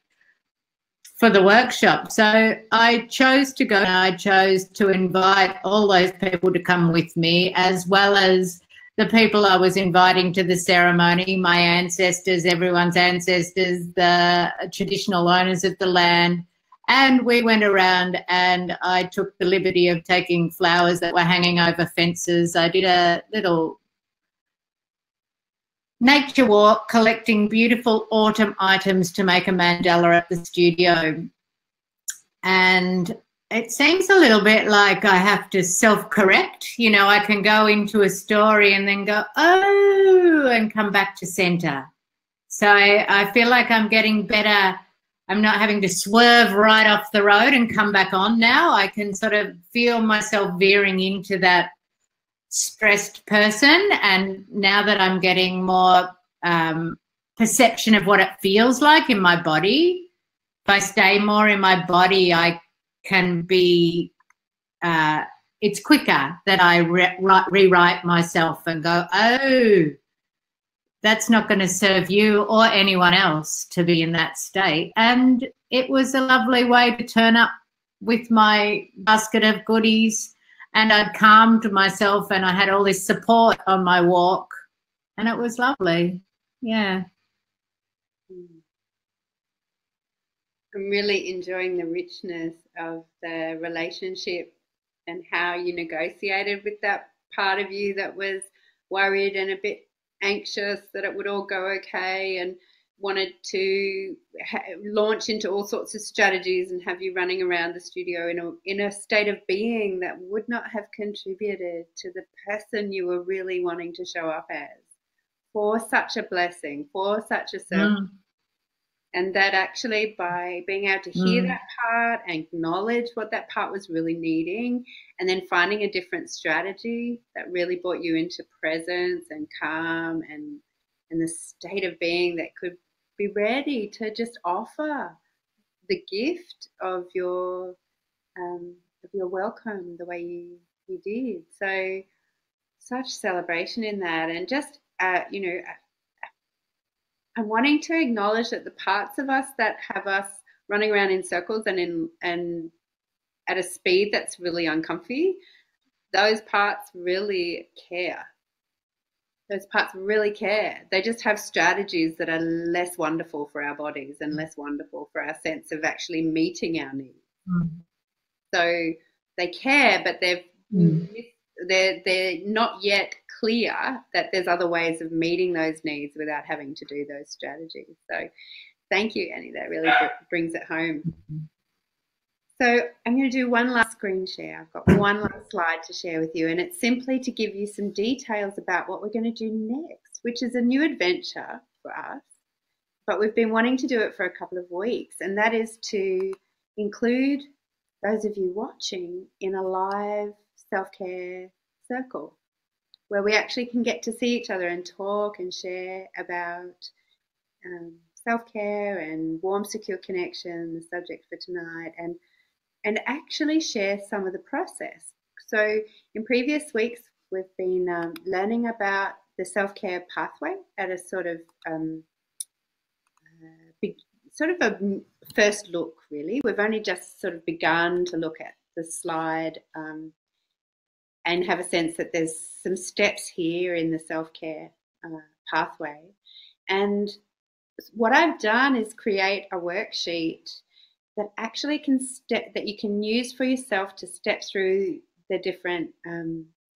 [SPEAKER 2] for the workshop. So I chose to go, and I chose to invite all those people to come with me, as well as the people I was inviting to the ceremony, my ancestors, everyone's ancestors, the traditional owners of the land. And we went around, and I took the liberty of taking flowers that were hanging over fences. I did a little nature walk, collecting beautiful autumn items to make a mandala at the studio. And it seems a little bit like I have to self-correct. You know, I can go into a story and then go, oh, and come back to center. So I feel like I'm getting better. I'm not having to swerve right off the road and come back on now. I can sort of feel myself veering into that stressed person. And now that I'm getting more perception of what it feels like in my body, if I stay more in my body, I can be, it's quicker that I rewrite myself and go, oh, that's not going to serve you or anyone else to be in that state. And it was a lovely way to turn up with my basket of goodies, and I'd calmed myself, and I had all this support on my walk, and it was lovely. Yeah.
[SPEAKER 1] I'm really enjoying the richness of the relationship and how you negotiated with that part of you that was worried and a bit anxious that it would all go okay, and wanted to launch into all sorts of strategies and have you running around the studio in a state of being that would not have contributed to the person you were really wanting to show up as, for such a blessing, for such a service. And that actually, by being able to hear that part and acknowledge what that part was really needing, and then finding a different strategy that really brought you into presence and calm and the state of being that could be ready to just offer the gift of your welcome the way you did. So such celebration in that, and just you know, I'm wanting to acknowledge that the parts of us that have us running around in circles and at a speed that's really uncomfy, those parts really care. Those parts really care. They just have strategies that are less wonderful for our bodies and less wonderful for our sense of actually meeting our needs. So they care, but they're not yet clear that there's other ways of meeting those needs without having to do those strategies. So thank you, Annie. That really brings it home. So I'm going to do one last screen share. I've got one last slide to share with you, and it's simply to give you some details about what we're going to do next, which is a new adventure for us, but we've been wanting to do it for a couple of weeks, and that is to include those of you watching in a live self-care circle where we actually can get to see each other and talk and share about self-care and warm, secure connection, the subject for tonight, and actually share some of the process. So in previous weeks, we've been learning about the self-care pathway at a sort of a first look, really. We've only just sort of begun to look at the slide and have a sense that there's some steps here in the self-care pathway. And what I've done is create a worksheet that actually that you can use for yourself to step through the different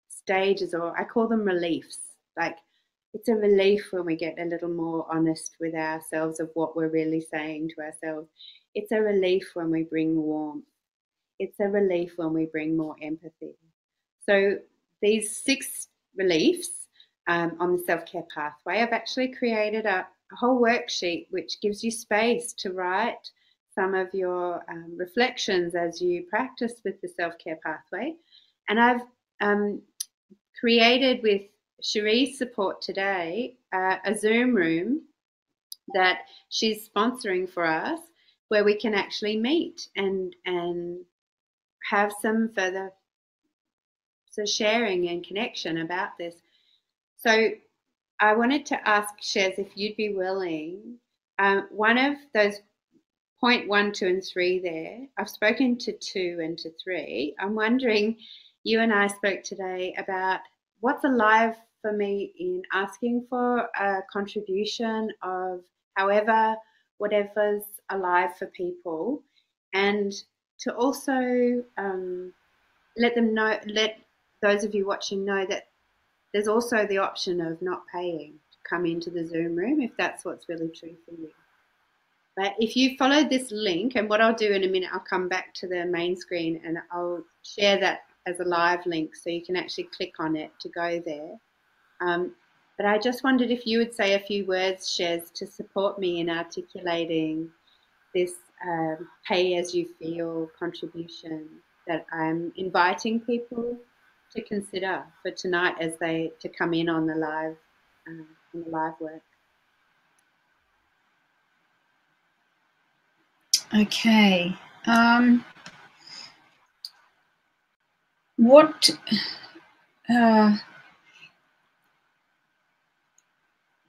[SPEAKER 1] stages, or I call them reliefs. Like, it's a relief when we get a little more honest with ourselves of what we're really saying to ourselves. It's a relief when we bring warmth. It's a relief when we bring more empathy. So these 6 reliefs on the self-care pathway, I've actually created a whole worksheet which gives you space to write some of your reflections as you practice with the self-care pathway. And I've created, with Cherie's support today, a Zoom room that she's sponsoring for us, where we can actually meet and have some further sharing and connection about this. So I wanted to ask Shez if you'd be willing. One of those point 1, 2, and 3 there, I've spoken to 2 and to 3. I'm wondering, you and I spoke today about what's alive for me in asking for a contribution of whatever's alive for people, and to also let those of you watching know that there's also the option of not paying to come into the Zoom room if that's what's really true for you. But if you follow this link, and what I'll do in a minute, I'll come back to the main screen and I'll share that as a live link so you can actually click on it to go there. But I just wondered if you would say a few words, Shez, to support me in articulating this pay-as-you-feel contribution that I'm inviting people to consider for tonight as to come in on the live work.
[SPEAKER 3] Okay.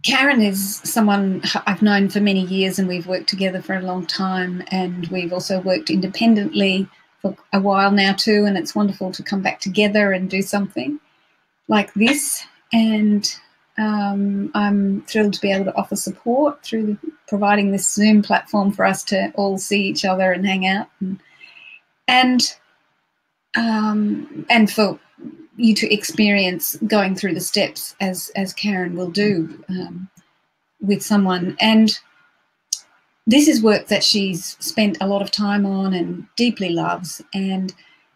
[SPEAKER 3] Karen is someone I've known for many years, and we've worked together for a long time, and we've also worked independently for a while now too, and it's wonderful to come back together and do something like this. And I'm thrilled to be able to offer support through providing this Zoom platform for us to all see each other and hang out, and for you to experience going through the steps as Karen will do with someone. And this is work that she's spent a lot of time on and deeply loves, and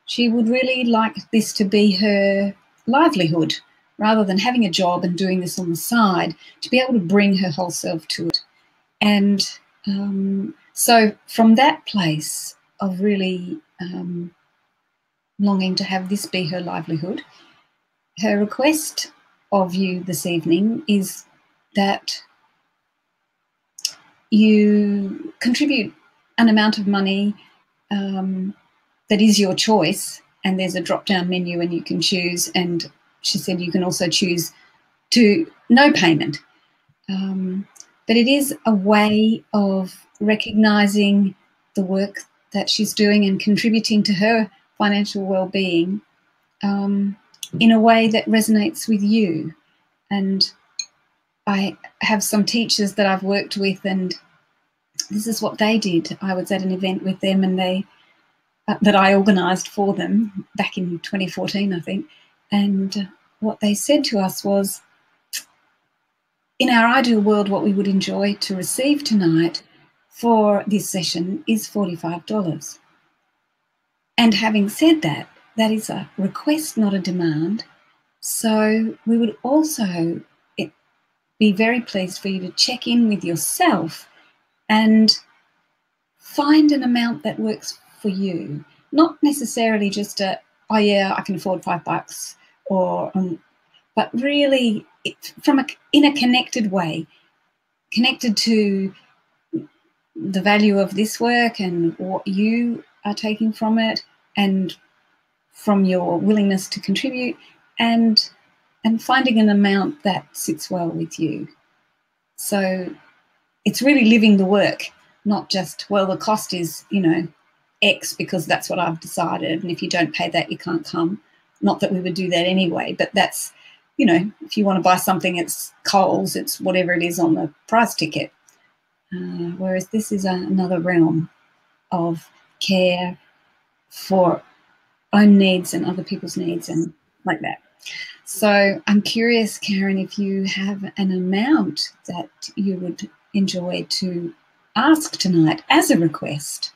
[SPEAKER 3] she would really like this to be her livelihood rather than having a job and doing this on the side, to be able to bring her whole self to it. And so from that place of really longing to have this be her livelihood, her request of you this evening is that you contribute an amount of money that is your choice, and there's a drop-down menu and you can choose, and she said you can also choose to no payment. But it is a way of recognising the work that she's doing and contributing to her financial well-being in a way that resonates with you. And I have some teachers that I've worked with, and this is what they did. I was at an event with them, and that I organised for them back in 2014, I think. And what they said to us was, in our ideal world, what we would enjoy to receive tonight for this session is $45. And having said that, that is a request, not a demand. So we would also be very pleased for you to check in with yourself and find an amount that works for you. Not necessarily just oh yeah, I can afford $5, or but really in a connected way, connected to the value of this work and what you are taking from it, and from your willingness to contribute, and finding an amount that sits well with you. So it's really living the work, not just, well, the cost is, you know, X because that's what I've decided, and if you don't pay that, you can't come. Not that we would do that anyway, but that's, you know, if you want to buy something, it's Coles, it's whatever it is on the price ticket. Whereas this is another realm of care for own needs and other people's needs and like that. So I'm curious, Karen, if you have an amount that you would enjoy to ask tonight as a request,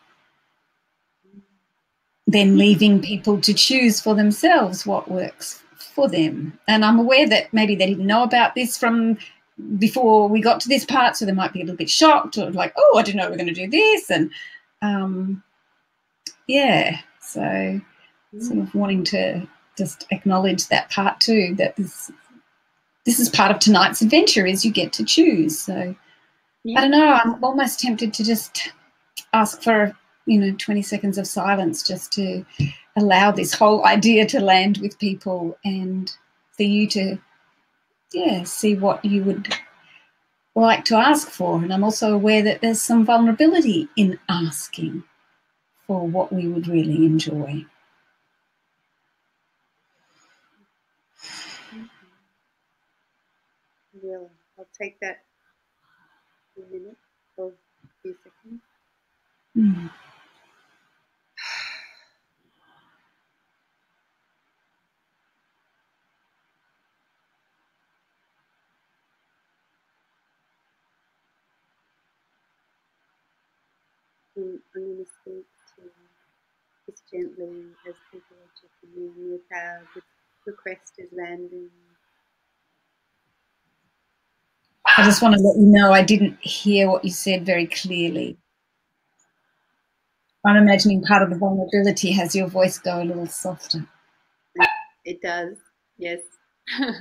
[SPEAKER 3] then leaving people to choose for themselves what works for them. And I'm aware that maybe they didn't know about this from before we got to this part, so they might be a little bit shocked or like, oh, I didn't know we were going to do this. And yeah, so sort of wanting to just acknowledge that part too, that this is part of tonight's adventure, is you get to choose. So I don't know, I'm almost tempted to just ask for, you know, 20 seconds of silence just to allow this whole idea to land with people, and for you to, yeah, see what you would like to ask for. And I'm also aware that there's some vulnerability in asking for what we would really enjoy.
[SPEAKER 1] Really, I'll take that in a minute or a few seconds. I'm going to speak to just gently as people are checking in with how the request is landing.
[SPEAKER 3] I just want to let you know I didn't hear what you said very clearly. I'm imagining part of the vulnerability has your voice go a little softer.
[SPEAKER 1] It does, yes. I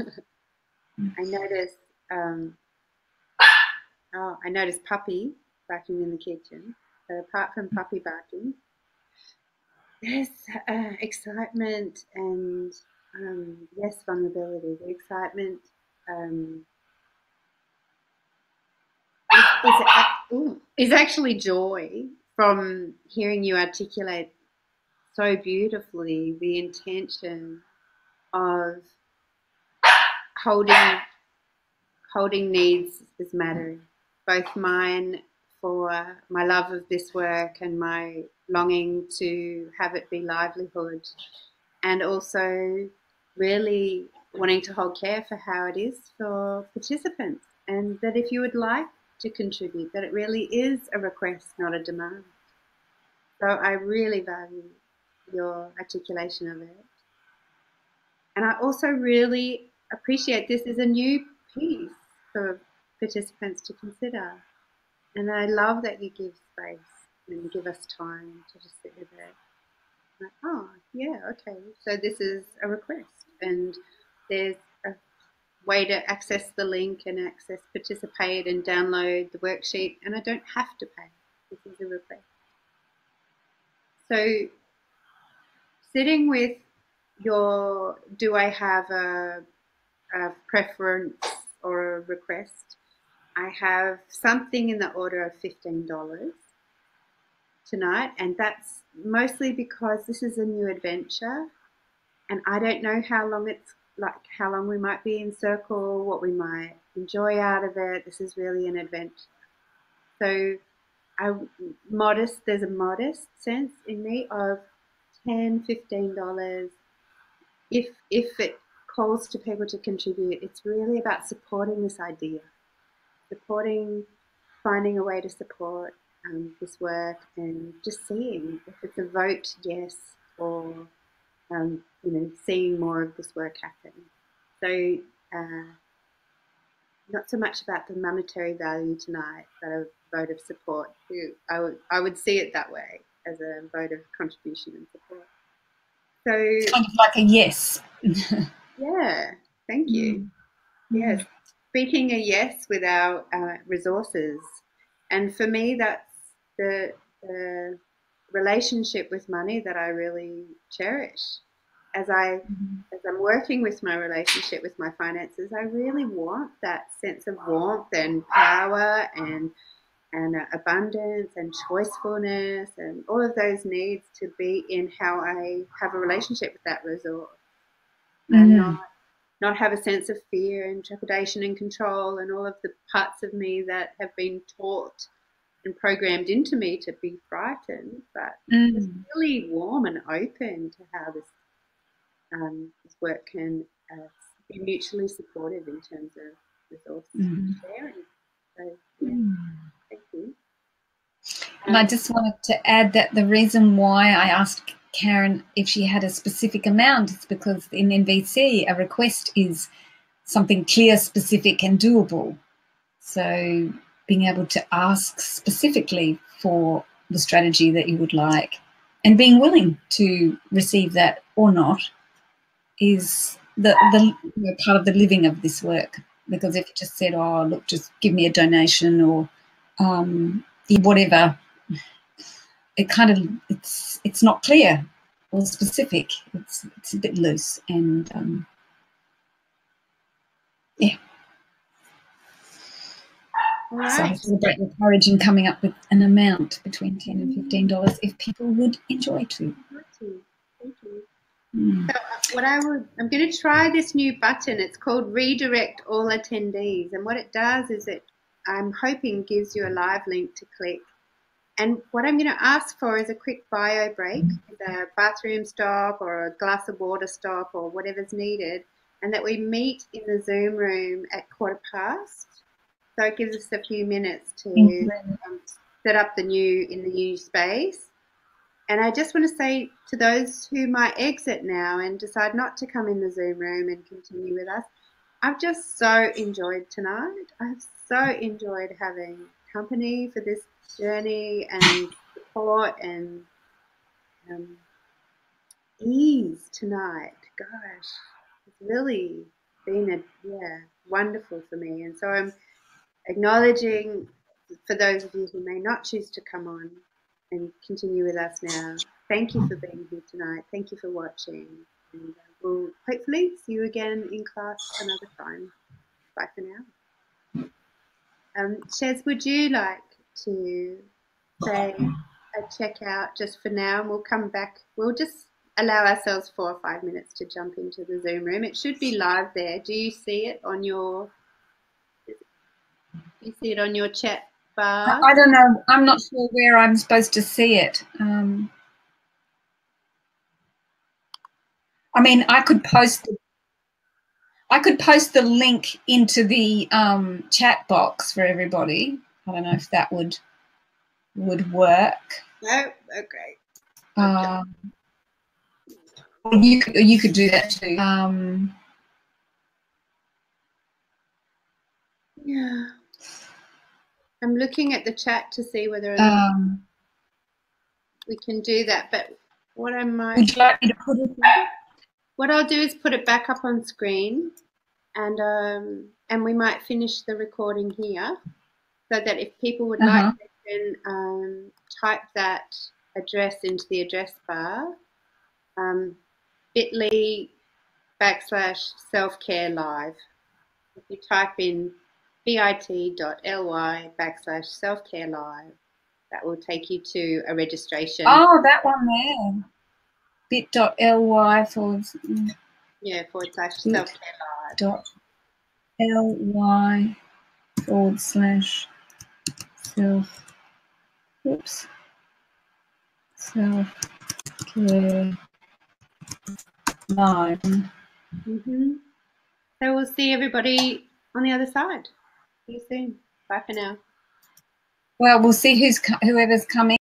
[SPEAKER 1] noticed Puppy barking in the kitchen. So apart from Puppy barking, there's excitement and yes, vulnerability. The excitement is actually joy from hearing you articulate so beautifully the intention of holding needs as mattering, both mine for my love of this work and my longing to have it be livelihood, and also really wanting to hold care for how it is for participants, and that if you would like to contribute, that it really is a request, not a demand. So I really value your articulation of it. And I also really appreciate this is a new piece for participants to consider. And I love that you give space and give us time to just sit with it. Like, oh, yeah, okay. So this is a request. And there's a way to access the link and participate and download the worksheet. And I don't have to pay. This is a request. So sitting with do I have a preference or a request? I have something in the order of $15 tonight, and that's mostly because this is a new adventure, and I don't know how long we might be in circle, what we might enjoy out of it. This is really an adventure. So there's a modest sense in me of $10, $15. If it calls to people to contribute, it's really about supporting this idea, finding a way to support this work, and just seeing if it's a vote yes, or seeing more of this work happen. So not so much about the monetary value tonight, but a vote of support. I would see it that way, as a vote of contribution and support. So
[SPEAKER 3] it's kind of like a yes.
[SPEAKER 1] Yeah, thank you. Yes, speaking a yes with our resources. And for me, that's the relationship with money that I really cherish. As I'm working with my relationship with my finances, I really want that sense of warmth and power and abundance and choicefulness and all of those needs to be in how I have a relationship with that resource, and not have a sense of fear and trepidation and control and all of the parts of me that have been taught and programmed into me to be frightened, but just really warm and open to how this work can be mutually supportive in terms of resources sharing. So, thank you.
[SPEAKER 3] And I just wanted to add that the reason why I asked Karen if she had a specific amount is because in NVC a request is something clear, specific and doable. So being able to ask specifically for the strategy that you would like and being willing to receive that or not is the part of the living of this work. Because if you just said, oh, look, just give me a donation or whatever, it kind of, it's not clear or specific. It's a bit loose and, yeah.
[SPEAKER 1] Right.
[SPEAKER 3] So I celebrate your courage in coming up with an amount between $10 and $15 if people would enjoy to.
[SPEAKER 1] Thank you. So I'm going to try this new button. It's called Redirect All Attendees, and what it does is I'm hoping gives you a live link to click. And what I'm going to ask for is a quick bio break, a bathroom stop or a glass of water stop or whatever's needed, and that we meet in the Zoom room at 1:15. So it gives us a few minutes to set up the new space. And I just want to say to those who might exit now and decide not to come in the Zoom room and continue with us, I've just so enjoyed tonight. I've so enjoyed having company for this journey and support and ease tonight. Gosh, it's really been wonderful for me. And so I'm acknowledging for those of you who may not choose to come on and continue with us now. Thank you for being here tonight. Thank you for watching. And we'll hopefully see you again in class another time. Bye for now. Shez, would you like to say a checkout just for now? And we'll come back. We'll just allow ourselves 4 or 5 minutes to jump into the Zoom room. It should be live there. Do you see it on your... You see it on your chat bar?
[SPEAKER 3] I don't know. I'm not sure where I'm supposed to see it. I mean, I could post the link into the chat box for everybody. I don't know if that would work.
[SPEAKER 1] No, okay.
[SPEAKER 3] You could do that too.
[SPEAKER 1] Yeah. I'm looking at the chat to see whether or not we can do that, but what I might...
[SPEAKER 3] Would you like me to put it there?
[SPEAKER 1] What I'll do is put it back up on screen, and we might finish the recording here, so that if people would like, they can type that address into the address bar, bit.ly/selfcare live. If you type in bit.ly/selfcare live, that will take you to a registration.
[SPEAKER 3] Oh, that one there. bit.ly
[SPEAKER 1] /selfcare live.
[SPEAKER 3] /selfcare live.
[SPEAKER 1] So we'll see everybody on the other side. See you soon. Bye for now.
[SPEAKER 3] Well, we'll see whoever's coming.